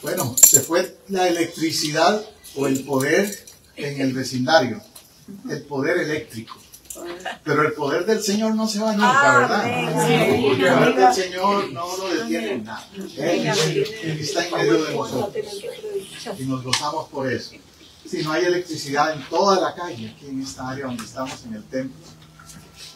Bueno, se fue la electricidad o el poder en el vecindario, el poder eléctrico. Pero el poder del Señor no se va nunca, ¿verdad? El poder del Señor no lo detiene nada. Él está en medio de nosotros y nos gozamos por eso. Si no hay electricidad en toda la calle, aquí en esta área donde estamos en el templo,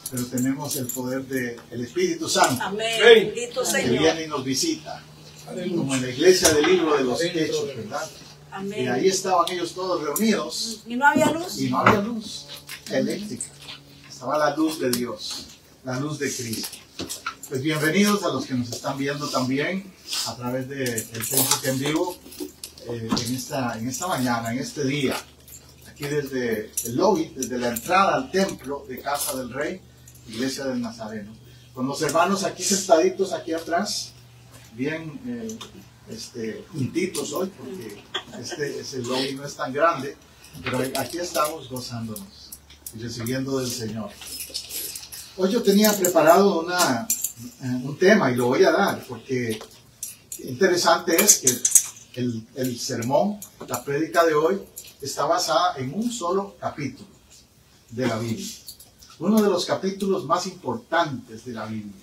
pero tenemos el poder del Espíritu Santo. Amén. Bendito Que Señor. viene y nos visita, como en la iglesia del libro de los Hechos, ¿verdad? Amén. Y ahí estaban ellos todos reunidos ¿Y no había luz? y no había luz eléctrica. Estaba la luz de Dios, la luz de Cristo. Pues bienvenidos a los que nos están viendo también a través del Facebook en vivo en esta mañana, en este día. Aquí desde el lobby, desde la entrada al templo de Casa del Rey, Iglesia del Nazareno. Con los hermanos aquí sentaditos aquí atrás, bien juntitos hoy, porque ese lobby no es tan grande, pero aquí estamos gozándonos y recibiendo del Señor. Hoy yo tenía preparado un tema y lo voy a dar, porque interesante es que el sermón, la prédica de hoy, está basada en un solo capítulo de la Biblia. Uno de los capítulos más importantes de la Biblia.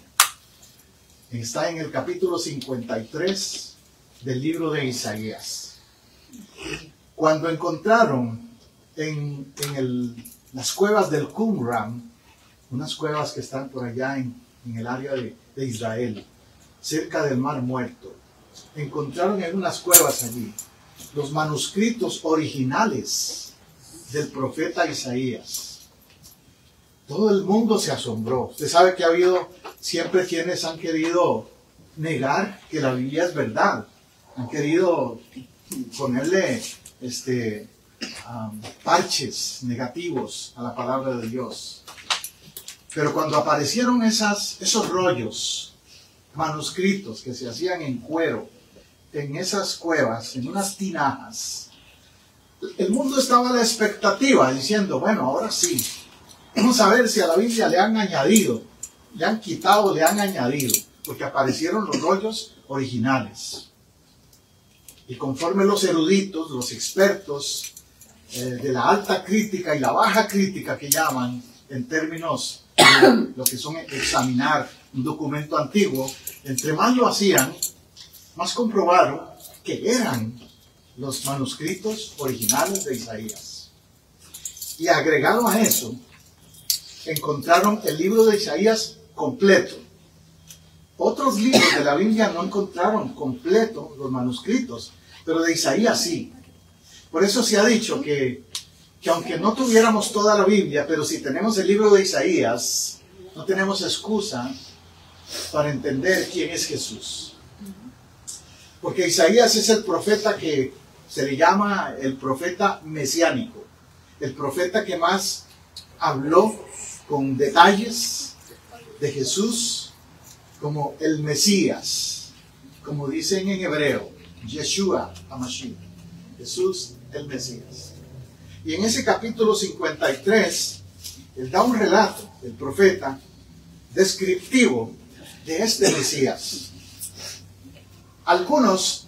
Está en el capítulo 53 del libro de Isaías. Cuando encontraron en las cuevas del Qumran, unas cuevas que están por allá en el área de Israel, cerca del Mar Muerto, encontraron en unas cuevas allí los manuscritos originales del profeta Isaías. Todo el mundo se asombró. Usted sabe que ha habido siempre quienes han querido negar que la Biblia es verdad. Han querido ponerle parches negativos a la palabra de Dios. Pero cuando aparecieron esos rollos, manuscritos que se hacían en cuero, en esas cuevas, en unas tinajas, el mundo estaba a la expectativa, diciendo, bueno, ahora sí, vamos a ver si a la Biblia le han añadido, le han quitado, le han añadido, porque aparecieron los rollos originales. Y conforme los eruditos, los expertos de la alta crítica y la baja crítica que llaman, en términos de lo que son examinar un documento antiguo, entre más lo hacían, más comprobaron que eran los manuscritos originales de Isaías. Y agregado a eso, encontraron el libro de Isaías completo. Otros libros de la Biblia no encontraron completo los manuscritos, pero de Isaías sí. Por eso se ha dicho que aunque no tuviéramos toda la Biblia, pero si tenemos el libro de Isaías, no tenemos excusa para entender quién es Jesús. Porque Isaías es el profeta que se le llama el profeta mesiánico, el profeta que más habló con detalles de Jesús como el Mesías, como dicen en hebreo, Yeshua HaMashiach, Jesús el Mesías. Y en ese capítulo 53, él da un relato, el profeta, descriptivo de este Mesías. Algunos,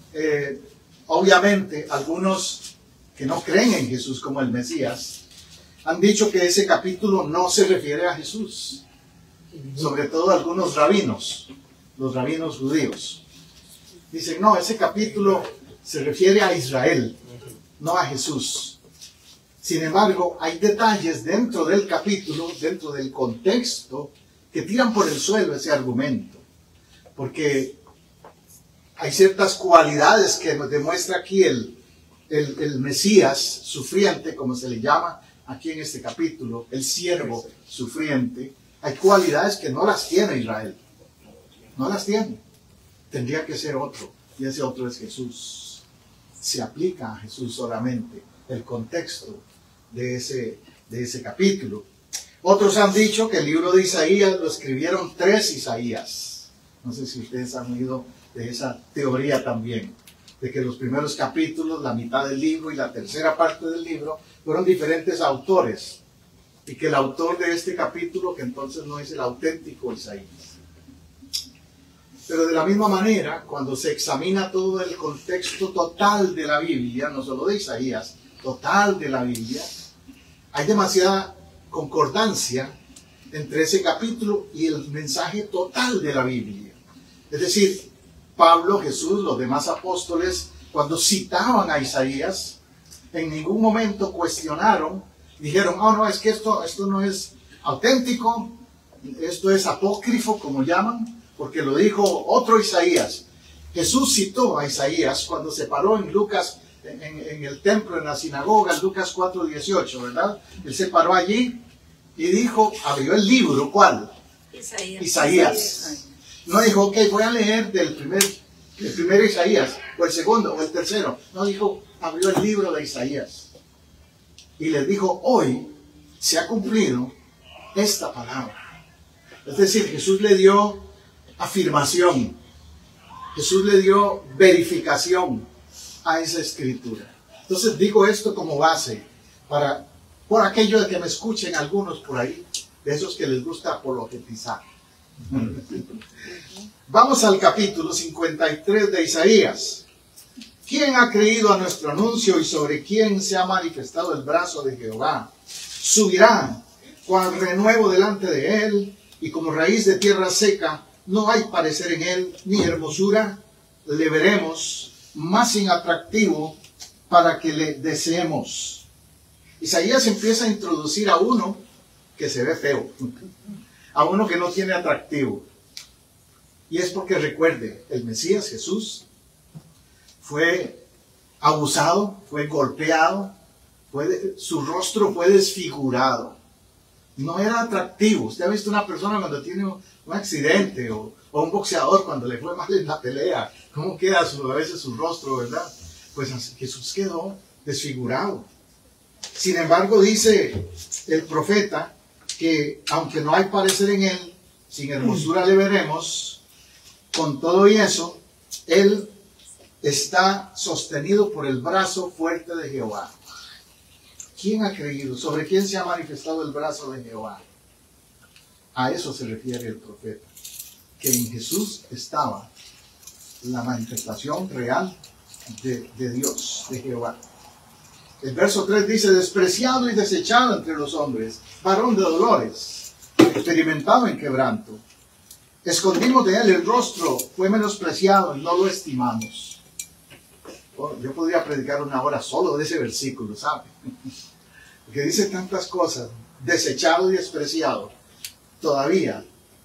obviamente, algunos que no creen en Jesús como el Mesías, han dicho que ese capítulo no se refiere a Jesús. Sobre todo algunos rabinos, los rabinos judíos. Dicen, no, ese capítulo se refiere a Israel, no a Jesús. Sin embargo, hay detalles dentro del capítulo, dentro del contexto, que tiran por el suelo ese argumento. Porque hay ciertas cualidades que nos demuestra aquí el Mesías sufriente, como se le llama aquí en este capítulo, el siervo sufriente. Hay cualidades que no las tiene Israel. No las tiene. Tendría que ser otro. Y ese otro es Jesús. Se aplica a Jesús solamente el contexto de ese capítulo. Otros han dicho que el libro de Isaías lo escribieron 3 Isaías. No sé si ustedes han oído de esa teoría también, de que los primeros capítulos, la mitad del libro y la tercera parte del libro fueron diferentes autores, y que el autor de este capítulo, que entonces no es el auténtico Isaías. Pero de la misma manera, cuando se examina todo el contexto total de la Biblia, no solo de Isaías, total de la Biblia, hay demasiada concordancia entre ese capítulo y el mensaje total de la Biblia. Es decir, Pablo, Jesús, los demás apóstoles, cuando citaban a Isaías, en ningún momento cuestionaron, dijeron, oh no, es que esto no es auténtico, esto es apócrifo, como llaman, porque lo dijo otro Isaías. Jesús citó a Isaías cuando se paró en Lucas, en el templo, en la sinagoga, en Lucas 4:18, ¿verdad? Él se paró allí y dijo, abrió el libro, ¿cuál? Isaías. No dijo, ok, voy a leer el primer Isaías, o el segundo, o el tercero. No, dijo, abrió el libro de Isaías. Y les dijo, hoy se ha cumplido esta palabra. Es decir, Jesús le dio afirmación. Jesús le dio verificación a esa escritura. Entonces digo esto como base por aquello de que me escuchen algunos por ahí, de esos que les gusta apologetizar. Vamos al capítulo 53 de Isaías. ¿Quién ha creído a nuestro anuncio y sobre quién se ha manifestado el brazo de Jehová? Subirá cual renuevo delante de él y como raíz de tierra seca. No hay parecer en él ni hermosura. Le veremos más inatractivo para que le deseemos. Isaías empieza a introducir a uno que se ve feo, a uno que no tiene atractivo. Y es porque recuerde, el Mesías Jesús fue abusado, fue golpeado, su rostro fue desfigurado. No era atractivo. Usted ha visto una persona cuando tiene un accidente o un boxeador cuando le fue mal en la pelea, ¿cómo queda a veces su rostro, verdad? Pues Jesús quedó desfigurado. Sin embargo, dice el profeta que aunque no hay parecer en él, sin hermosura le veremos. Con todo y eso, él está sostenido por el brazo fuerte de Jehová. ¿Quién ha creído? ¿Sobre quién se ha manifestado el brazo de Jehová? A eso se refiere el profeta, que en Jesús estaba la manifestación real de Dios, de Jehová. El verso 3 dice, despreciado y desechado entre los hombres, varón de dolores, experimentado en quebranto. Escondimos de él el rostro, fue menospreciado y no lo estimamos. Bueno, yo podría predicar una hora solo de ese versículo, ¿sabe? Porque dice tantas cosas, desechado y despreciado. Todavía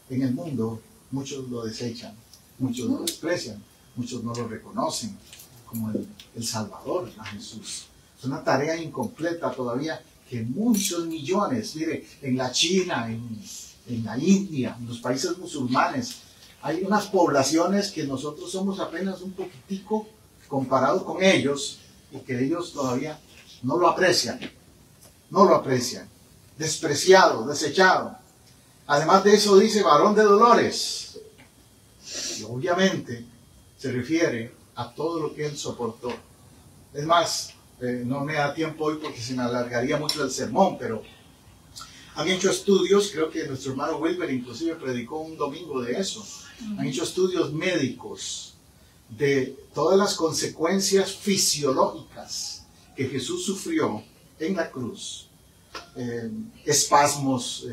en el mundo muchos lo desechan, muchos lo desprecian, muchos no lo reconocen como el Salvador, a Jesús. Es una tarea incompleta todavía que muchos millones, mire, en la China, en la India, en los países musulmanes, hay unas poblaciones que nosotros somos apenas un poquitico comparado con ellos y que ellos todavía no lo aprecian, despreciado, desechado. Además de eso dice varón de dolores, y obviamente se refiere a todo lo que él soportó. Es más, no me da tiempo hoy porque se me alargaría mucho el sermón, pero han hecho estudios, creo que nuestro hermano Wilber inclusive predicó un domingo de eso. Han hecho estudios médicos de todas las consecuencias fisiológicas que Jesús sufrió en la cruz. Espasmos,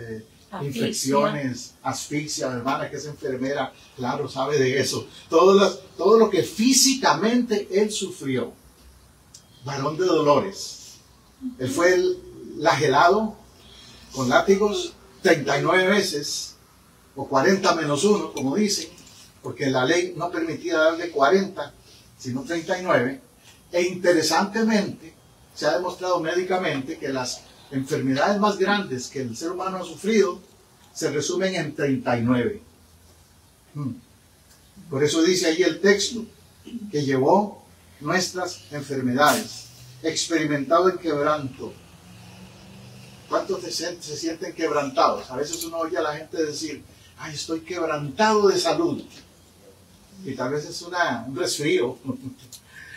infecciones, asfixia. La hermana que es enfermera, claro, sabe de eso. Todo lo que físicamente él sufrió. Varón de dolores. Él fue flagelado con látigos 39 veces, o 40 menos 1, como dicen, porque la ley no permitía darle 40, sino 39. E interesantemente, se ha demostrado médicamente que las enfermedades más grandes que el ser humano ha sufrido se resumen en 39. Por eso dice ahí el texto, que llevó nuestras enfermedades, experimentado en quebranto. ¿Cuántos se sienten quebrantados? A veces uno oye a la gente decir, ay, estoy quebrantado de salud. Y tal vez es un resfrío.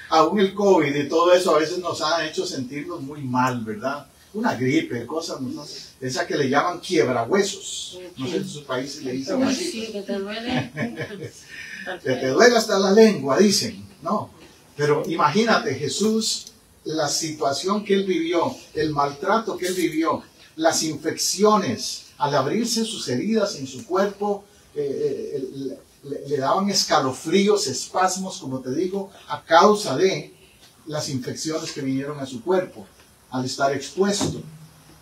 Aún el COVID y todo eso a veces nos ha hecho sentirnos muy mal, ¿verdad? Una gripe, cosas, ¿no? Esa que le llaman quiebrahuesos. No sé en sus países le dicen así. Que te duele hasta la lengua, dicen. No. Pero imagínate, Jesús, la situación que él vivió, el maltrato que él vivió, las infecciones, al abrirse sus heridas en su cuerpo, le daban escalofríos, espasmos, como te digo, a causa de las infecciones que vinieron a su cuerpo, al estar expuesto.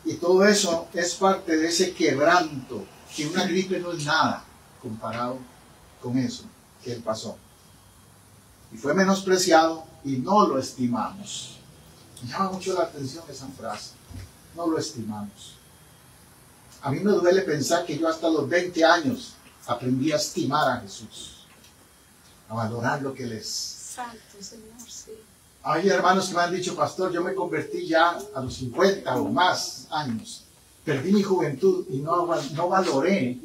Y todo eso es parte de ese quebranto, que una gripe no es nada comparado con eso que él pasó. Y fue menospreciado y no lo estimamos. Me llama mucho la atención esa frase, no lo estimamos. A mí me duele pensar que yo hasta los 20 años aprendí a estimar a Jesús, a valorar lo que Él es. Santo Señor, sí. Hay hermanos que me han dicho, pastor, yo me convertí ya a los 50 o más años. Perdí mi juventud y no valoré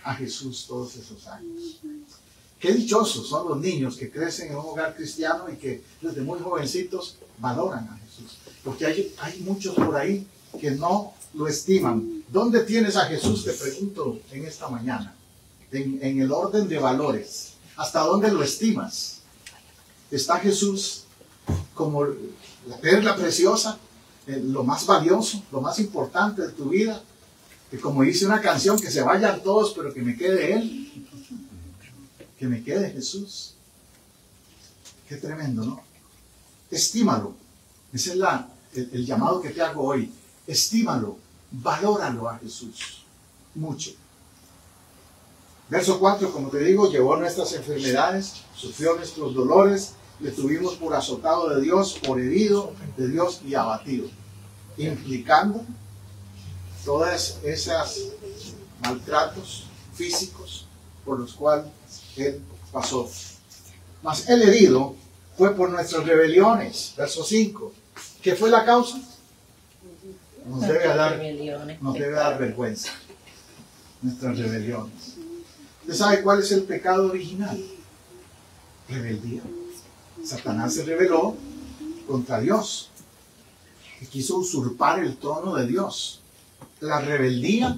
a Jesús todos esos años. Qué dichosos son los niños que crecen en un hogar cristiano y que desde muy jovencitos valoran a Jesús. Porque hay muchos por ahí que no lo estiman. ¿Dónde tienes a Jesús? Te pregunto en esta mañana. En el orden de valores. ¿Hasta dónde lo estimas? ¿Está Jesús como la perla preciosa, lo más valioso, lo más importante de tu vida? Que como dice una canción, que se vayan todos, pero que me quede Él. Que me quede Jesús. Qué tremendo, ¿no? Estímalo. Ese es el llamado que te hago hoy. Estímalo, valóralo a Jesús. Mucho. Verso 4, como te digo, llevó nuestras enfermedades, sufrió nuestros dolores, le tuvimos por azotado de Dios, por herido de Dios y abatido. Implicando todas esas maltratos físicos por los cuales Él pasó. Mas el herido fue por nuestras rebeliones. Verso 5. ¿Qué fue la causa? Nos debe dar vergüenza. Nuestras rebeliones. ¿Usted sabe cuál es el pecado original? Rebeldía. Satanás se rebeló contra Dios y quiso usurpar el trono de Dios. La rebeldía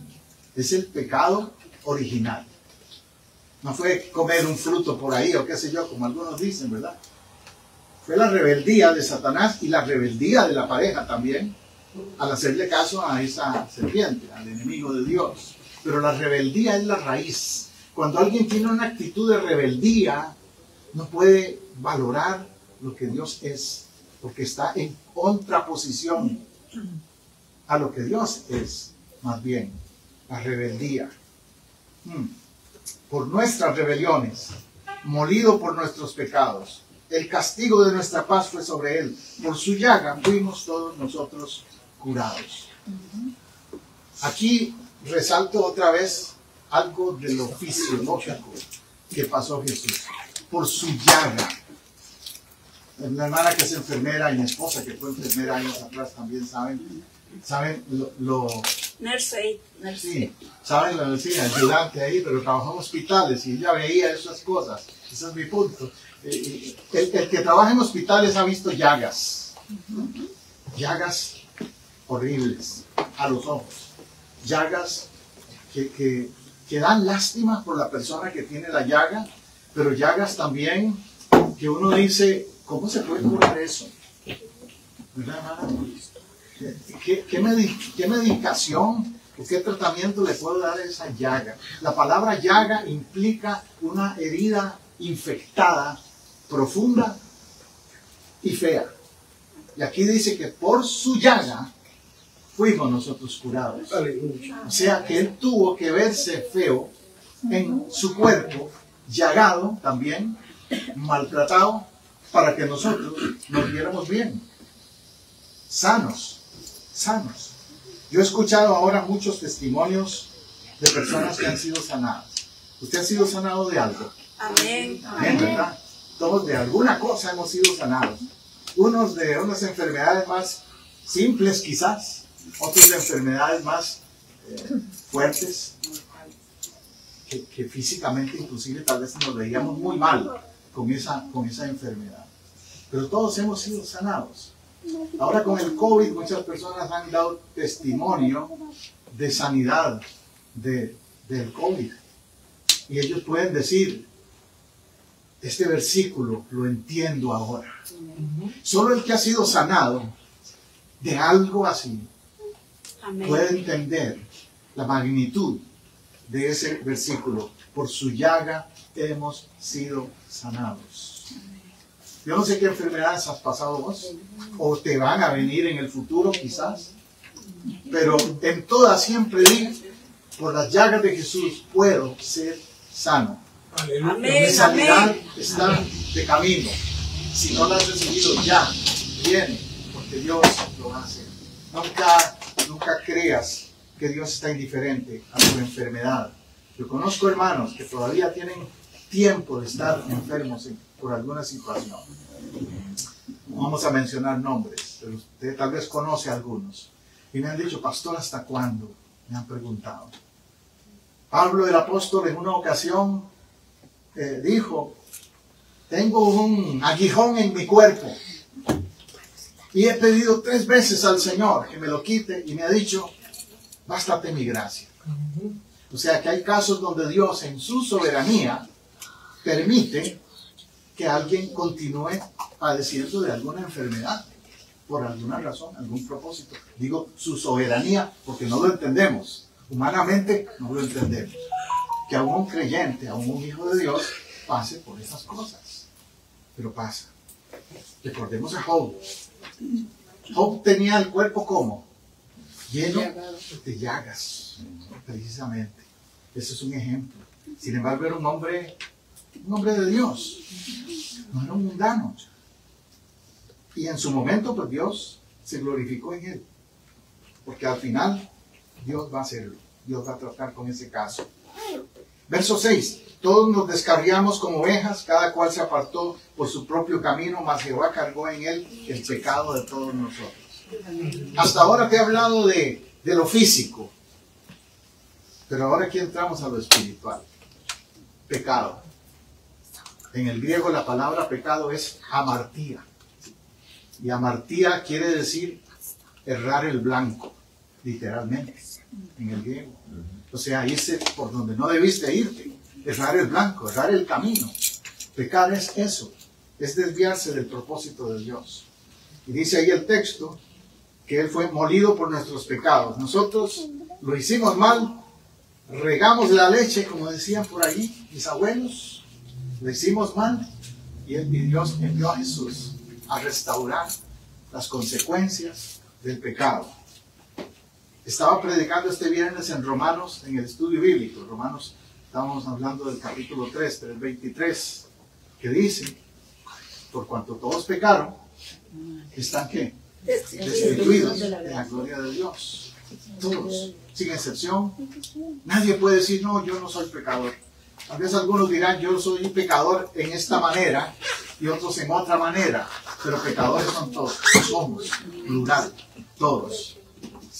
es el pecado original. No fue comer un fruto por ahí o qué sé yo, como algunos dicen, ¿verdad? Fue la rebeldía de Satanás y la rebeldía de la pareja también, al hacerle caso a esa serpiente, al enemigo de Dios. Pero la rebeldía es la raíz. Cuando alguien tiene una actitud de rebeldía, no puede valorar lo que Dios es, porque está en contraposición a lo que Dios es, más bien, la rebeldía. Por nuestras rebeliones, molido por nuestros pecados, el castigo de nuestra paz fue sobre Él. Por su llaga fuimos todos nosotros curados. Aquí resalto otra vez algo de lo fisiológico que pasó Jesús. Por su llaga. La hermana que es enfermera y mi esposa que fue enfermera años atrás también saben Nurse. Sí, saben ayudante ahí, pero trabajó en hospitales y ella veía esas cosas. Ese es mi punto. El que trabaja en hospitales ha visto llagas. Llagas horribles a los ojos. Llagas que dan lástima por la persona que tiene la llaga, pero llagas también que uno dice, ¿cómo se puede curar eso? ¿Verdad? ¿Qué medicación o qué tratamiento le puedo dar a esa llaga? La palabra llaga implica una herida infectada, profunda y fea. Y aquí dice que por su llaga fuimos nosotros curados. O sea que Él tuvo que verse feo en su cuerpo, llagado también, maltratado, para que nosotros nos viéramos bien, sanos. Yo he escuchado ahora muchos testimonios de personas que han sido sanadas. ¿Usted ha sido sanado de algo? Amén. Bien, ¿verdad? Todos de alguna cosa hemos sido sanados. Unos de unas enfermedades más simples quizás, otros de enfermedades más fuertes, que físicamente inclusive tal vez nos veíamos muy mal con esa enfermedad. Pero todos hemos sido sanados. Ahora con el COVID muchas personas han dado testimonio de sanidad del COVID. Y ellos pueden decir, este versículo lo entiendo ahora. Solo el que ha sido sanado de algo así Amén. puede entender la magnitud de ese versículo. Por su llaga hemos sido sanados. Yo no sé qué enfermedades has pasado vos, o te van a venir en el futuro quizás, pero en todas siempre di, por las llagas de Jesús puedo ser sano. Aleluya. Mi Amén. sanidad está de camino. Si no la has recibido ya, viene, porque Dios lo va a hacer. Nunca creas que Dios está indiferente a tu enfermedad. Yo conozco hermanos que todavía tienen tiempo de estar enfermos por alguna situación. No vamos a mencionar nombres, pero usted tal vez conoce a algunos. Y me han dicho, pastor, ¿hasta cuándo? Me han preguntado. Pablo el apóstol en una ocasión dijo, tengo un aguijón en mi cuerpo y he pedido 3 veces al Señor que me lo quite y me ha dicho, bástate mi gracia. O sea que hay casos donde Dios en su soberanía permite que alguien continúe padeciendo de alguna enfermedad por alguna razón, algún propósito. Digo su soberanía porque no lo entendemos. Humanamente no lo entendemos. Que aún un creyente, aún un hijo de Dios pase por esas cosas. Pero pasa. Recordemos a Job. Job tenía el cuerpo como lleno de llagas, precisamente. Ese es un ejemplo. Sin embargo, era un hombre de Dios. No era un mundano. Y en su momento, pues Dios se glorificó en él. Porque al final, Dios va a hacerlo. Dios va a tratar con ese caso. Verso 6. Todos nos descarriamos como ovejas, cada cual se apartó por su propio camino, mas Jehová cargó en él el pecado de todos nosotros. Hasta ahora te he hablado de lo físico. Pero ahora aquí entramos a lo espiritual. Pecado. En el griego la palabra pecado es amartía. Y amartía quiere decir errar el blanco, literalmente, en el griego. O sea, irse por donde no debiste irte. Errar el blanco, errar el camino. Pecar es eso, es desviarse del propósito de Dios. Y dice ahí el texto que Él fue molido por nuestros pecados. Nosotros lo hicimos mal, regamos la leche, como decían por ahí mis abuelos, lo hicimos mal y Dios envió a Jesús a restaurar las consecuencias del pecado. Estaba predicando este viernes en Romanos, en el estudio bíblico. Romanos, estábamos hablando del capítulo 3, del 23, que dice, por cuanto todos pecaron, están ¿qué? Destituidos de la gloria de Dios. Todos, sin excepción. Nadie puede decir, no, yo no soy pecador. Tal vez algunos dirán, yo soy un pecador en esta manera y otros en otra manera. Pero pecadores son todos, somos, plural, todos.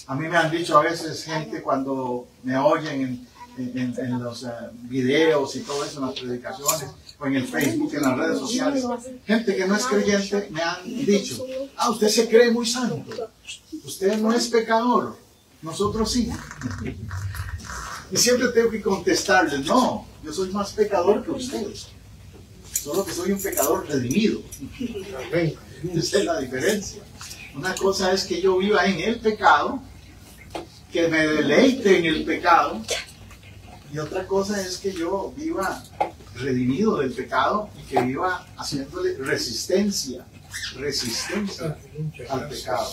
A mí me han dicho a veces gente cuando me oyen en los videos y todo eso, en las predicaciones, o en el Facebook, en las redes sociales, gente que no es creyente me han dicho, usted se cree muy santo, usted no es pecador, nosotros sí. Y siempre tengo que contestarles, no, yo soy más pecador que ustedes, solo que soy un pecador redimido. Esa es la diferencia. Una cosa es que yo viva en el pecado, que me deleite en el pecado, y otra cosa es que yo viva redimido del pecado y que viva haciéndole resistencia al pecado.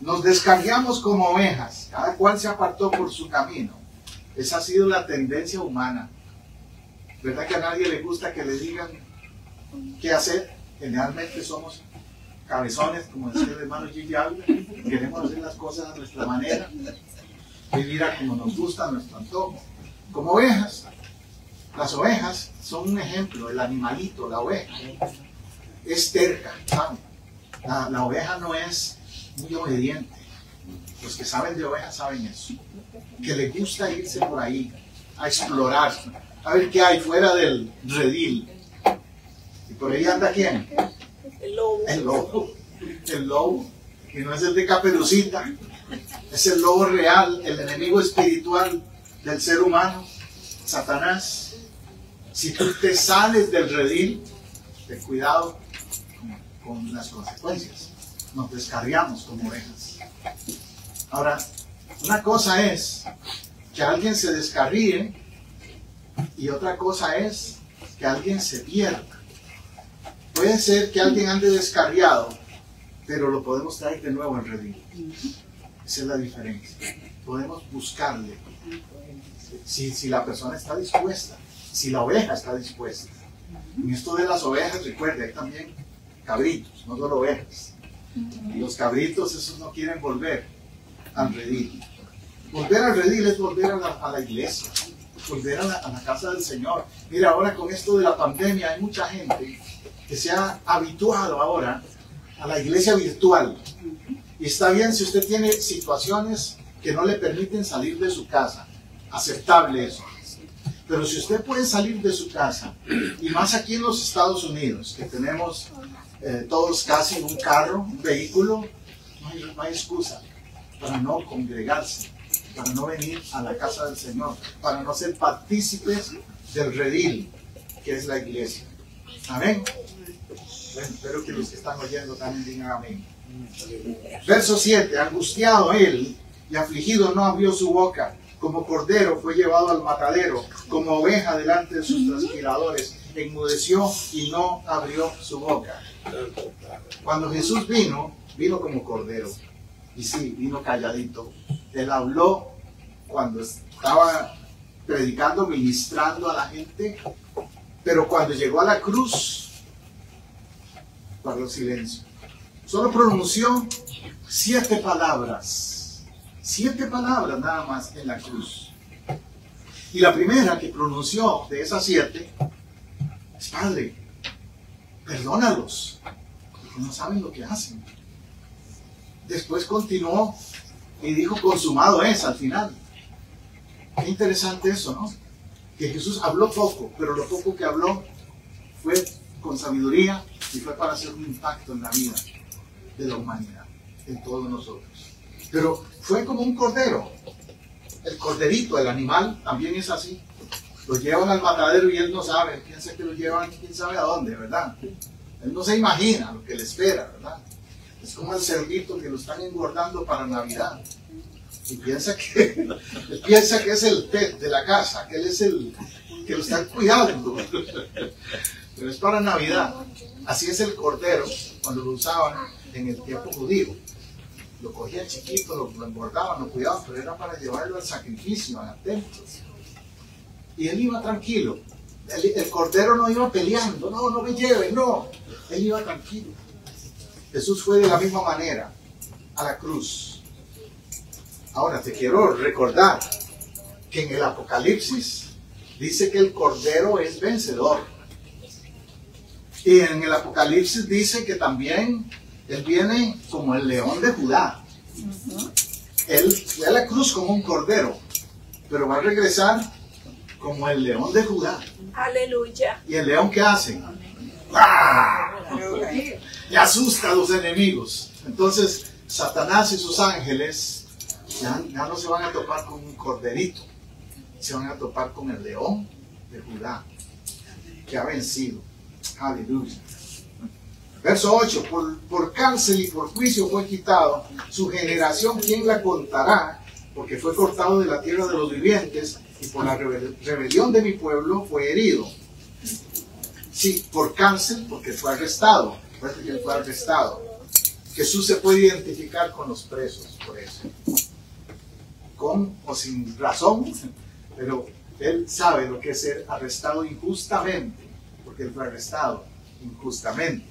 Nos descarriamos como ovejas, cada cual se apartó por su camino. Esa ha sido la tendencia humana. ¿Verdad que a nadie le gusta que le digan qué hacer? Generalmente somos cabezones, como decía el hermano Gigi Ávila, queremos hacer las cosas a nuestra manera, vivir a como nos gusta, a nuestro antojo. Como ovejas, las ovejas son un ejemplo, el animalito, la oveja, es terca, ¿saben? La oveja no es muy obediente. Los que saben de ovejas saben eso. Que le gusta irse por ahí, a explorar, a ver qué hay fuera del redil. ¿Y por ahí anda quién? El lobo. El lobo. El lobo. Y no es el de Caperucita. Es el lobo real, el enemigo espiritual del ser humano, Satanás. Si tú te sales del redil, ten cuidado con las consecuencias. Nos descarriamos como ovejas. Ahora, una cosa es que alguien se descarríe y otra cosa es que alguien se pierda. Puede ser que alguien ande descarriado, pero lo podemos traer de nuevo en redil. Esa es la diferencia. Podemos buscarle. Si la persona está dispuesta, si la oveja está dispuesta. En esto de las ovejas, recuerde, hay también cabritos, no solo ovejas. Y los cabritos, esos no quieren volver al redil. Volver al redil es volver a la iglesia, volver a la casa del Señor. Mira, ahora con esto de la pandemia hay mucha gente que se ha habituado ahora a la iglesia virtual. Y está bien si usted tiene situaciones que no le permiten salir de su casa. Aceptable eso. Pero si usted puede salir de su casa, y más aquí en los Estados Unidos, que tenemos todos casi un carro, un vehículo, no hay excusa para no congregarse, para no venir a la casa del Señor, para no ser partícipes del redil, que es la iglesia. Amén. Bueno, espero que los que están oyendo también digan amén. Verso 7. Angustiado él y afligido no abrió su boca. Como cordero fue llevado al matadero, como oveja delante de sus trasquiladores, enmudeció y no abrió su boca. Cuando Jesús vino como cordero. Y sí, vino calladito. Él habló cuando estaba predicando, ministrando a la gente, pero cuando llegó a la cruz, guardó silencio. Solo pronunció 7 palabras. 7 palabras nada más en la cruz. Y la primera que pronunció de esas 7 es: Padre, perdónalos, porque no saben lo que hacen. Después continuó y dijo: consumado es, al final. Qué interesante eso, ¿no? Que Jesús habló poco, pero lo poco que habló fue con sabiduría y fue para hacer un impacto en la vida de la humanidad, en todos nosotros. Pero fue como un cordero. El corderito, el animal, también es así. Lo llevan al matadero y él no sabe, piensa que lo llevan quién sabe a dónde, ¿verdad? Él no se imagina lo que le espera, ¿verdad? Es como el cerdito que lo están engordando para Navidad. Y piensa que es el pet de la casa, que él es el que lo están cuidando. Pero es para Navidad. Así es el cordero cuando lo usaban en el tiempo judío. Lo cogían chiquito, lo engordaban, lo cuidaban, pero era para llevarlo al sacrificio, al templo. Y él iba tranquilo. El cordero no iba peleando, no me lleven, no. Él iba tranquilo. Jesús fue de la misma manera a la cruz. Ahora te quiero recordar que en el Apocalipsis dice que el cordero es vencedor. Y en el Apocalipsis dice que también él viene como el león de Judá. Él fue a la cruz como un cordero, pero va a regresar como el león de Judá. Aleluya. ¿Y el león qué hace? ¡Ah! Y asusta a los enemigos. Entonces Satanás y sus ángeles ya no se van a topar con un corderito, se van a topar con el león de Judá, que ha vencido. Aleluya. Verso 8, por cárcel y por juicio fue quitado. Su generación, ¿quién la contará? Porque fue cortado de la tierra de los vivientes y por la rebelión de mi pueblo fue herido. Sí, por cárcel, porque fue arrestado. Recuerda que él fue arrestado. Jesús se puede identificar con los presos por eso. Con o sin razón, pero él sabe lo que es ser arrestado injustamente, porque él fue arrestado injustamente.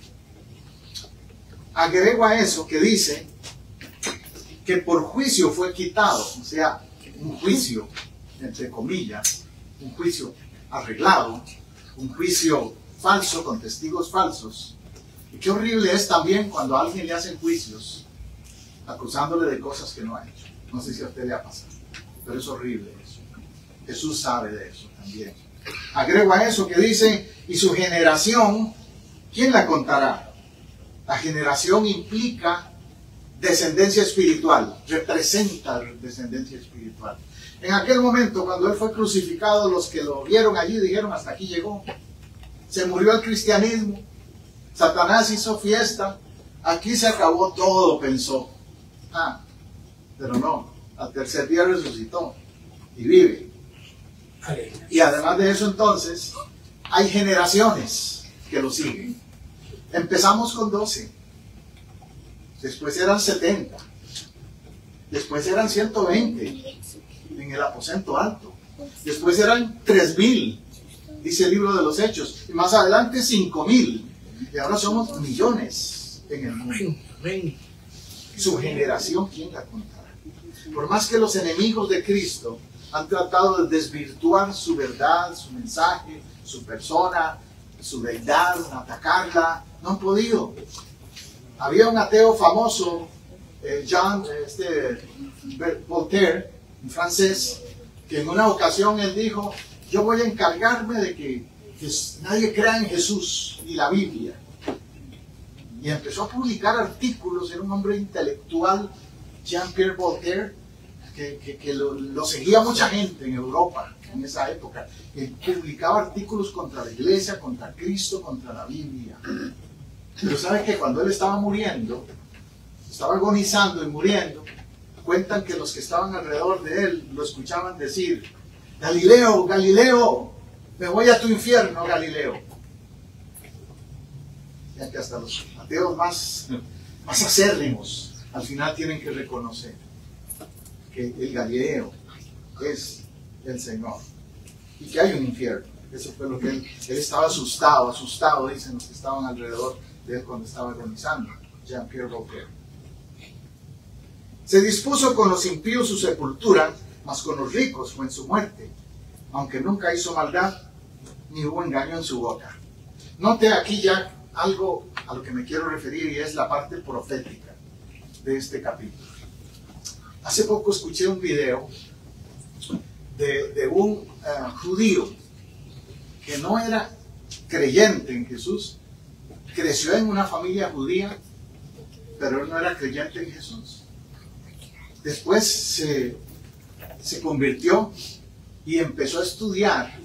Agrego a eso que dice que por juicio fue quitado, o sea, un juicio, entre comillas, un juicio arreglado, un juicio falso con testigos falsos. Y qué horrible es también cuando a alguien le hacen juicios acusándole de cosas que no ha hecho. No sé si a usted le ha pasado, pero es horrible eso. Jesús sabe de eso también. Agrego a eso que dice, y su generación, ¿quién la contará? La generación implica descendencia espiritual, representa descendencia espiritual. En aquel momento, cuando él fue crucificado, los que lo vieron allí dijeron, hasta aquí llegó. Se murió el cristianismo. Satanás hizo fiesta. Aquí se acabó todo, pensó. Pero no. Al tercer día resucitó y vive. Y además de eso, entonces, hay generaciones que lo siguen. Empezamos con 12. Después eran 70. Después eran 120 en el aposento alto. Después eran 3000, dice el libro de los Hechos. Y más adelante 5000. Y ahora somos millones en el mundo. Su generación, ¿quién la contará? Por más que los enemigos de Cristo han tratado de desvirtuar su verdad, su mensaje, su persona, su deidad, atacarla, no han podido. Había un ateo famoso, Voltaire, un francés, que en una ocasión él dijo: yo voy a encargarme de que nadie crea en Jesús ni la Biblia. Y empezó a publicar artículos. Era un hombre intelectual, Jean-Pierre Voltaire, que lo seguía mucha gente en Europa en esa época. Él publicaba artículos contra la iglesia, contra Cristo, contra la Biblia. Pero sabe que cuando él estaba muriendo, estaba agonizando y muriendo, cuentan que los que estaban alrededor de él lo escuchaban decir: Galileo, Galileo, me voy a tu infierno, Galileo. Ya que hasta los ateos más acérrimos al final tienen que reconocer que el Galileo es el Señor y que hay un infierno. Eso fue lo que él estaba asustado, dicen los que estaban alrededor de él cuando estaba agonizando. Jean-Pierre Voltaire. Se dispuso con los impíos su sepultura, mas con los ricos fue en su muerte, aunque nunca hizo maldad, ni hubo engaño en su boca. Note aquí ya algo a lo que me quiero referir, y es la parte profética de este capítulo. Hace poco escuché un video de un judío que no era creyente en Jesús. Creció en una familia judía, pero él no era creyente en Jesús. Después se convirtió y empezó a estudiar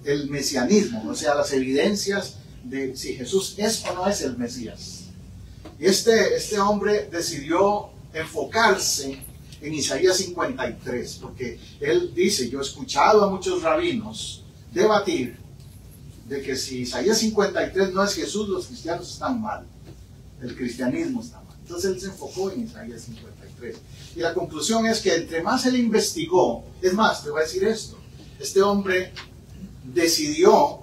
el mesianismo, o sea, las evidencias de si Jesús es o no es el Mesías. Y este hombre decidió enfocarse en Isaías 53, porque él dice: yo he escuchado a muchos rabinos debatir de que si Isaías 53 no es Jesús, los cristianos están mal, el cristianismo está mal. Entonces él se enfocó en Isaías 53. Y la conclusión es que entre más él investigó, es más, te voy a decir esto, este hombre decidió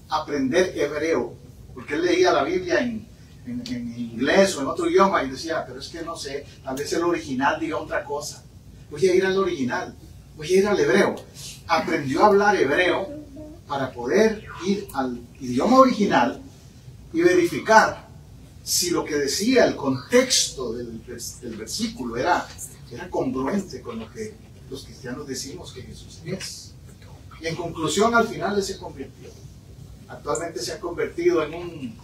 aprender hebreo, porque él leía la Biblia en inglés o en otro idioma y decía: pero es que no sé, tal vez el original diga otra cosa. Voy a ir al original, voy a ir al hebreo. Aprendió a hablar hebreo para poder ir al idioma original y verificar si lo que decía el contexto del versículo era congruente con lo que los cristianos decimos que Jesús es. Y en conclusión, al final él se convirtió. Actualmente se ha convertido en un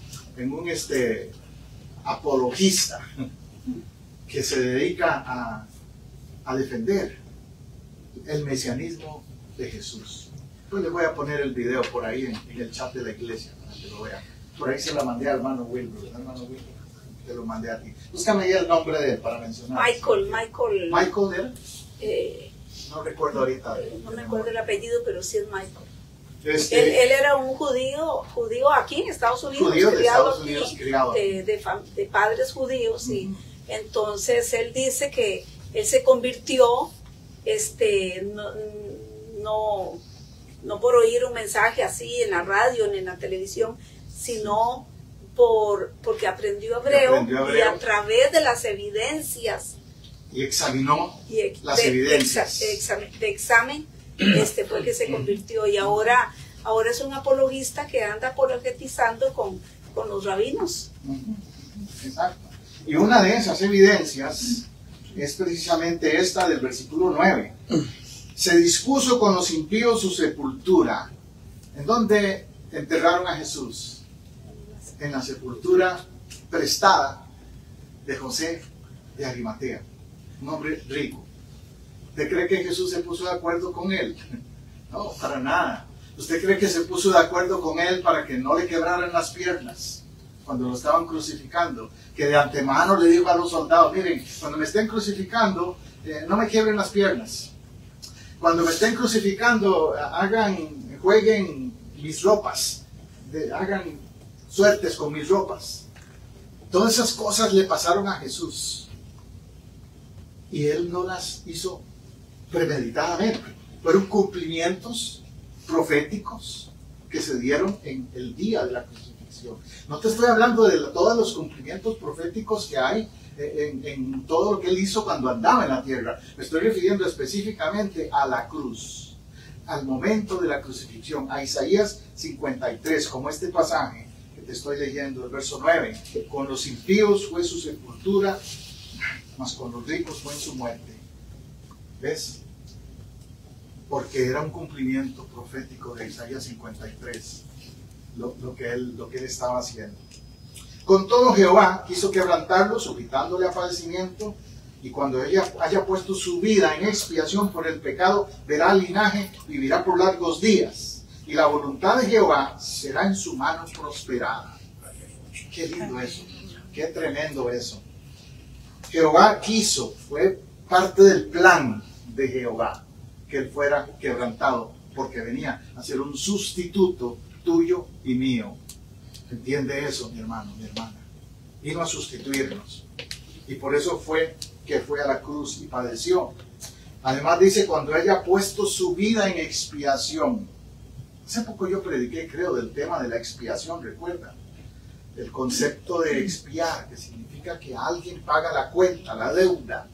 apologista que se dedica a defender el mesianismo de Jesús. Pues les voy a poner el video por ahí en el chat de la iglesia para que lo vean. Por ahí se la mandé al hermano Wilbur. Hermano Wilbur, te lo mandé a ti. Búscame ahí el nombre de él para mencionar. Michael. ¿Michael él? No recuerdo ahorita. No me acuerdo el apellido, pero sí es Michael. Él era un judío aquí en Estados Unidos, judío de criado Estados Unidos, aquí, criado. de padres judíos, y entonces él dice que él se convirtió, no por oír un mensaje así en la radio ni en la televisión, sino porque aprendió hebreo, y a través de las evidencias y examinó las evidencias de examen, fue que se convirtió, y ahora es un apologista que anda apologetizando con los rabinos. Exacto. Y una de esas evidencias es precisamente esta del versículo 9. Se dispuso con los impíos su sepultura. ¿En dónde enterraron a Jesús? En la sepultura prestada de José de Arimatea, un hombre rico. ¿Usted cree que Jesús se puso de acuerdo con él? No, para nada. ¿Usted cree que se puso de acuerdo con él para que no le quebraran las piernas cuando lo estaban crucificando? Que de antemano le dijo a los soldados, miren, cuando me estén crucificando, no me quiebren las piernas. Cuando me estén crucificando, jueguen mis ropas, hagan suertes con mis ropas. Todas esas cosas le pasaron a Jesús. Y él no las hizo premeditadamente. Fueron cumplimientos proféticos que se dieron en el día de la crucifixión. No te estoy hablando de todos los cumplimientos proféticos que hay en todo lo que él hizo cuando andaba en la tierra. Me estoy refiriendo específicamente a la cruz, al momento de la crucifixión, a Isaías 53, como este pasaje que te estoy leyendo, el verso 9. Con los impíos fue su sepultura, mas con los ricos fue en su muerte. ¿Ves? Porque era un cumplimiento profético de Isaías 53, lo que él estaba haciendo. Con todo, Jehová quiso quebrantarlo, suscitándole a padecimiento, y cuando ella haya puesto su vida en expiación por el pecado, verá el linaje, vivirá por largos días, y la voluntad de Jehová será en su mano prosperada. Qué lindo eso, qué tremendo eso. Jehová quiso, fue parte del plan de Jehová, que él fuera quebrantado, porque venía a ser un sustituto tuyo y mío. ¿Entiende eso, mi hermano, mi hermana? Vino a sustituirnos. Y por eso fue que fue a la cruz y padeció. Además dice, cuando ella ha puesto su vida en expiación. Hace poco yo prediqué, creo, del tema de la expiación, ¿recuerdan? El concepto de expiar, que significa que alguien paga la cuenta, la deuda.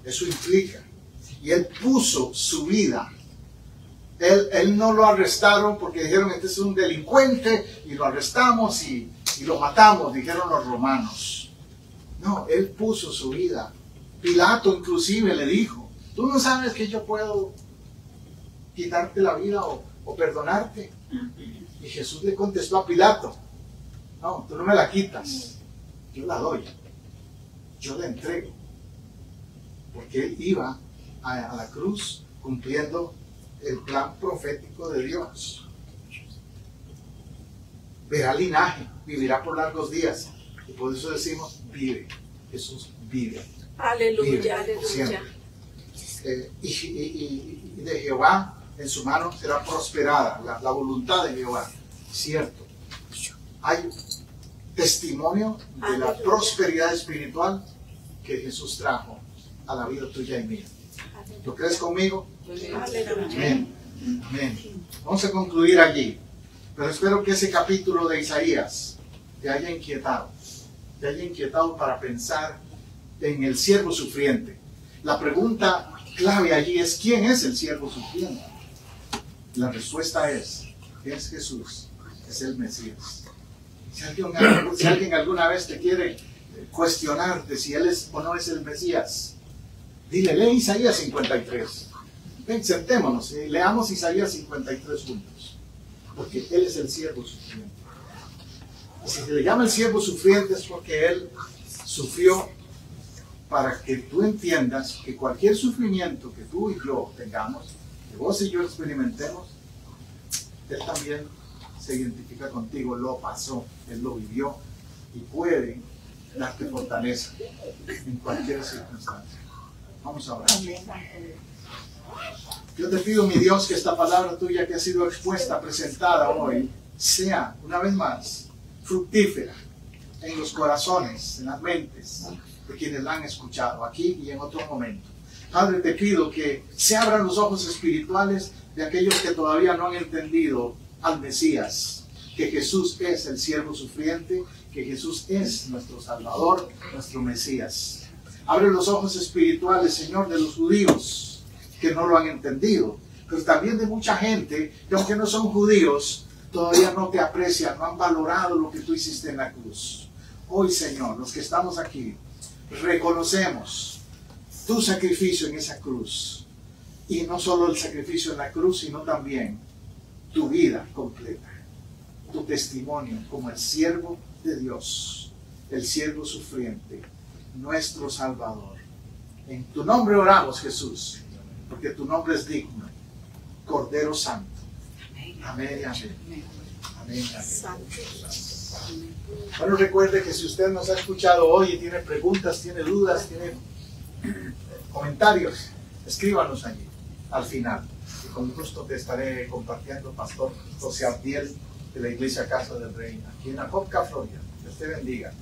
Eso implica. Y él puso su vida. Él no lo arrestaron porque dijeron, este es un delincuente, y lo arrestamos y lo matamos, dijeron los romanos. No, él puso su vida. Pilato inclusive le dijo, tú no sabes que yo puedo quitarte la vida o perdonarte. Y Jesús le contestó a Pilato, no, tú no me la quitas, yo la doy, yo la entrego. Porque él iba a la cruz cumpliendo el plan profético de Dios. Verá linaje, vivirá por largos días. Y por eso decimos, vive. Jesús vive. Aleluya, vive, aleluya. Y de Jehová en su mano será prosperada, la voluntad de Jehová. Cierto. Hay testimonio de la prosperidad espiritual que Jesús trajo a la vida tuya y mía. ¿Lo crees conmigo? Amén. Amén. Vamos a concluir allí. Pero espero que ese capítulo de Isaías te haya inquietado para pensar en el siervo sufriente. La pregunta clave allí es, ¿quién es el siervo sufriente? La respuesta es Jesús, es el Mesías. Si alguien alguna vez te quiere cuestionar de si él es o no es el Mesías, dile, lee Isaías 53. Ven, sentémonos y leamos Isaías 53 juntos. Porque él es el siervo sufriente. Y si se le llama el siervo sufriente es porque él sufrió para que tú entiendas que cualquier sufrimiento que tú y yo tengamos, que vos y yo experimentemos, él también se identifica contigo, lo pasó, él lo vivió y puede darte fortaleza en cualquier circunstancia. Vamos a orar. Yo te pido, mi Dios, que esta palabra tuya que ha sido expuesta, presentada hoy, sea, una vez más, fructífera en los corazones, en las mentes de quienes la han escuchado, aquí y en otro momento. Padre, te pido que se abran los ojos espirituales de aquellos que todavía no han entendido al Mesías, que Jesús es el siervo sufriente, que Jesús es nuestro Salvador, nuestro Mesías. Abre los ojos espirituales, Señor, de los judíos que no lo han entendido, pero también de mucha gente que, aunque no son judíos, todavía no te aprecian, no han valorado lo que tú hiciste en la cruz. Hoy, Señor, los que estamos aquí, reconocemos tu sacrificio en esa cruz, y no solo el sacrificio en la cruz, sino también tu vida completa, tu testimonio como el siervo de Dios, el siervo sufriente, nuestro Salvador. En tu nombre oramos, Jesús. porque tu nombre es digno. Cordero Santo. Amén, amén. Amén, amén. Bueno, recuerde que si usted nos ha escuchado hoy y tiene preguntas, tiene dudas, tiene comentarios, escríbanos allí, al final. Y con gusto te estaré compartiendo, Pastor José Abdiel, de la Iglesia Casa del Rey, aquí en Apopka, Florida. Dios te bendiga.